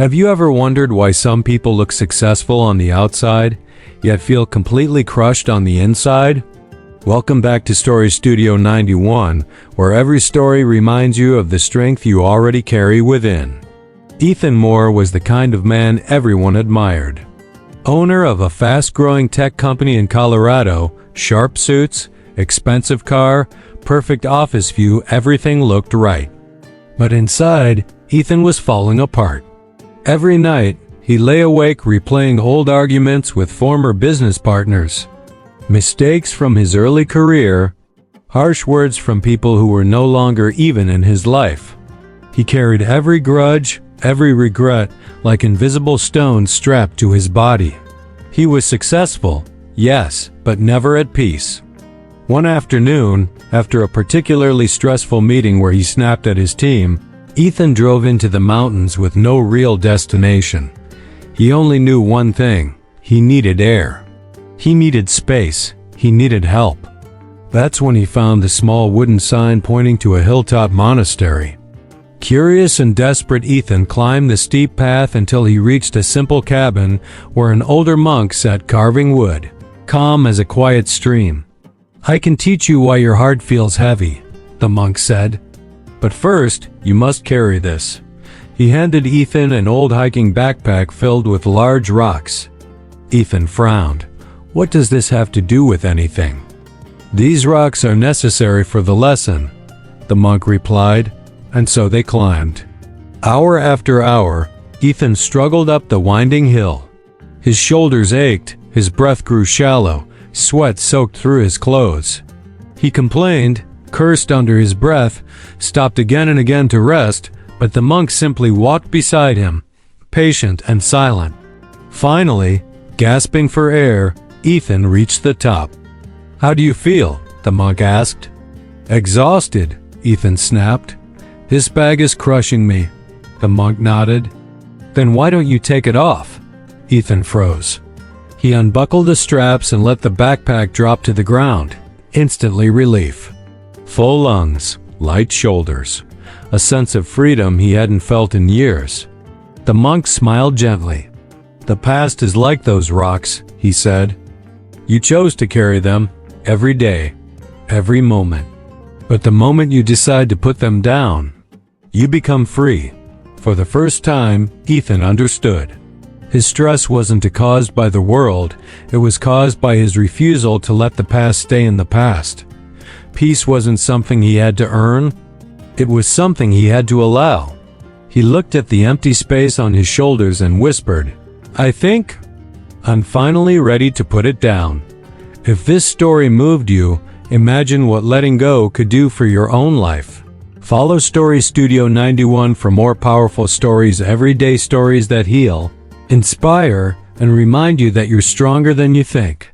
Have you ever wondered why some people look successful on the outside, yet feel completely crushed on the inside? Welcome back to Story Studio 91, where every story reminds you of the strength you already carry within. Ethan Moore was the kind of man everyone admired. Owner of a fast-growing tech company in Colorado, sharp suits, expensive car, perfect office view, everything looked right. But inside, Ethan was falling apart. Every night, he lay awake replaying old arguments with former business partners, mistakes from his early career, harsh words from people who were no longer even in his life. He carried every grudge, every regret, like invisible stones strapped to his body. He was successful, yes, but never at peace. One afternoon, after a particularly stressful meeting where he snapped at his team, Ethan drove into the mountains with no real destination. He only knew one thing: he needed air. He needed space. He needed help. That's when he found the small wooden sign pointing to a hilltop monastery. Curious and desperate, Ethan climbed the steep path until he reached a simple cabin where an older monk sat carving wood, calm as a quiet stream. "I can teach you why your heart feels heavy," the monk said. "But first, you must carry this." He handed Ethan an old hiking backpack filled with large rocks. Ethan frowned. "What does this have to do with anything?" "These rocks are necessary for the lesson," the monk replied, and so they climbed. Hour after hour, Ethan struggled up the winding hill. His shoulders ached, his breath grew shallow, sweat soaked through his clothes. He complained, cursed under his breath, stopped again and again to rest, but the monk simply walked beside him, patient and silent. Finally, gasping for air, Ethan reached the top. "How do you feel?" the monk asked. "Exhausted," Ethan snapped. "This bag is crushing me," the monk nodded. "Then why don't you take it off?" Ethan froze. He unbuckled the straps and let the backpack drop to the ground. Instantly relief. Full lungs, light shoulders, a sense of freedom he hadn't felt in years. The monk smiled gently. "The past is like those rocks," he said. "You chose to carry them, every day, every moment. But the moment you decide to put them down, you become free." For the first time, Ethan understood. His stress wasn't caused by the world, it was caused by his refusal to let the past stay in the past. Peace wasn't something he had to earn, it was something he had to allow. He looked at the empty space on his shoulders and whispered, "I think I'm finally ready to put it down." If this story moved you, imagine what letting go could do for your own life. Follow Story Studio 91 for more powerful stories, everyday stories that heal, inspire, and remind you that you're stronger than you think.